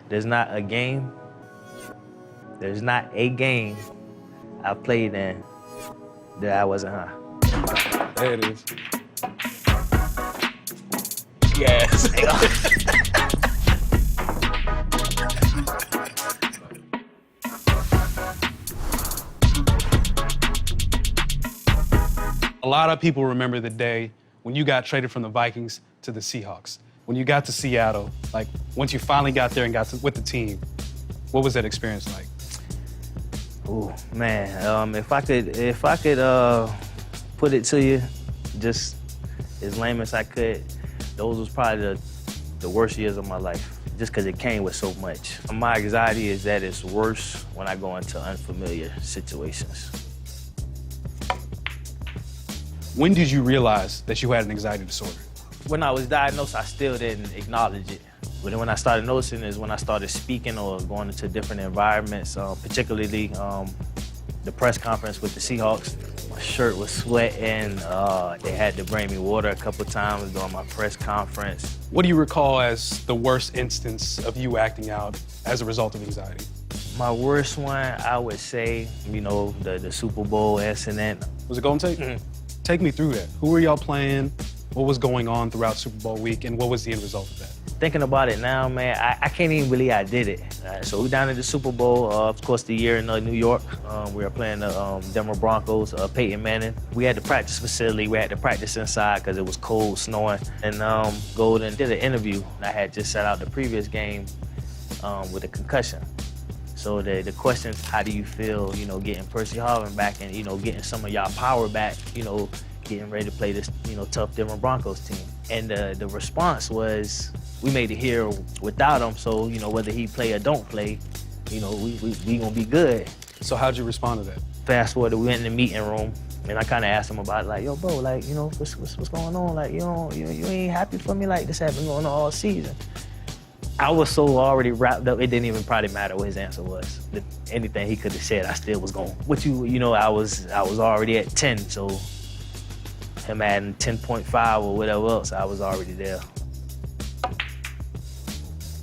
There's not a game I played in that I wasn't high. There it is. Yes. A lot of people remember the day when you got traded from the Vikings to the Seahawks. When you got to Seattle, like once you finally got there and with the team, what was that experience like? Ooh, man, if I could put it to you, just as lame as I could, those was probably the worst years of my life, just because it came with so much. My anxiety is that it's worse when I go into unfamiliar situations. When did you realize that you had an anxiety disorder? When I was diagnosed, I still didn't acknowledge it. But then when I started noticing is when I started speaking or going into different environments, particularly the press conference with the Seahawks. My shirt was sweating. They had to bring me water a couple times during my press conference. What do you recall as the worst instance of you acting out as a result of anxiety? My worst one, I would say, you know, the Super Bowl incident. Was it Golden Tate? Mm-hmm. Take me through that. Who were y'all playing? What was going on throughout Super Bowl week, and what was the end result of that? Thinking about it now, man, I can't even believe I did it. So we down at the Super Bowl, of course, the year in New York. We were playing the Denver Broncos, Peyton Manning. We had the practice facility. We had to practice inside because it was cold, snowing. And Golden did an interview. I had just set out the previous game with a concussion. So the questions, how do you feel, you know, getting Percy Harvin back and, you know, getting some of y'all power back, you know, getting ready to play this, you know, tough Denver Broncos team. And the response was, we made it here without him, so, you know, whether he play or don't play, you know, we gonna be good. So how'd you respond to that? Fast forward, we went in the meeting room, and I kind of asked him about it, like, yo, bro, like, you know, what's going on? Like, you ain't happy for me? Like, this has been going on all season. I was so already wrapped up, it didn't even probably matter what his answer was. Anything he could have said, I still was going. You know, I was already at 10, so him adding 10.5 or whatever else, I was already there.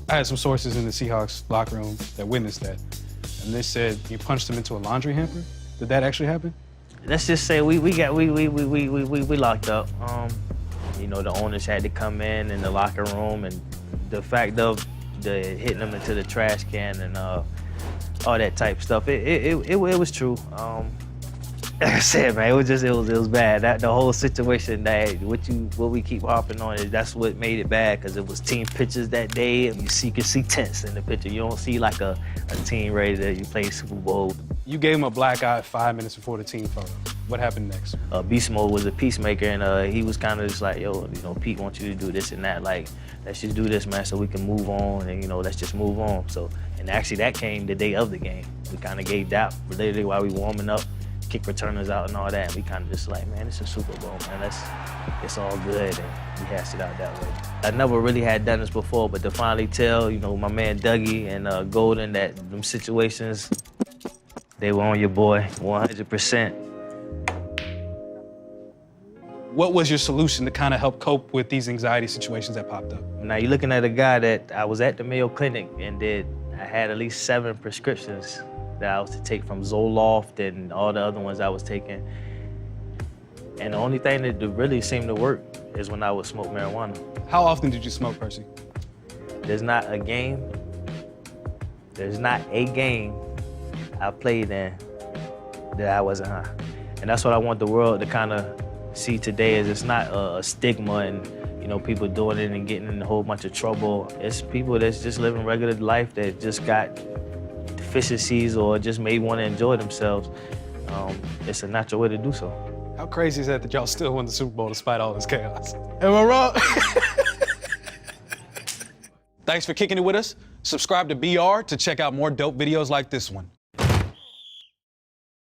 I had some sources in the Seahawks locker room that witnessed that, and they said you punched him into a laundry hamper. Did that actually happen? Let's just say we locked up. You know, the owners had to come in the locker room, and the fact of the hitting them into the trash can and all that type of stuff, it was true. Like I said, man, it was bad. The whole situation, that what we keep harping on is that's what made it bad, because it was team pictures that day, and you can see tents in the picture. You don't see like a team ready to you play Super Bowl. You gave him a black eye 5 minutes before the team photo. What happened next? Beast Mode was a peacemaker, and he was kind of just like, yo, you know, Pete wants you to do this and that. Like, let's just do this, man, so we can move on, and, you know, let's just move on. So, and actually that came the day of the game. We kind of gave that literally while we warming up, kick returners out and all that, and we kind of just like, man, it's a Super Bowl, man, it's all good, and we hashed it out that way. I never really had done this before, but to finally tell, you know, my man Dougie and Golden that them situations, they were on your boy, 100%. What was your solution to kind of help cope with these anxiety situations that popped up? Now you're looking at a guy that I was at the Mayo Clinic and I had at least 7 prescriptions that I was to take from Zoloft and all the other ones I was taking. And the only thing that really seemed to work is when I would smoke marijuana. How often did you smoke, Percy? There's not a game I played in that I wasn't high. And that's what I want the world to kind of see today, is it's not a stigma and, you know, people doing it and getting in a whole bunch of trouble. It's people that's just living regular life that just got deficiencies or just may want to enjoy themselves. It's a natural way to do so. How crazy is that y'all still won the Super Bowl despite all this chaos? Am I wrong? Thanks for kicking it with us. Subscribe to BR to check out more dope videos like this one.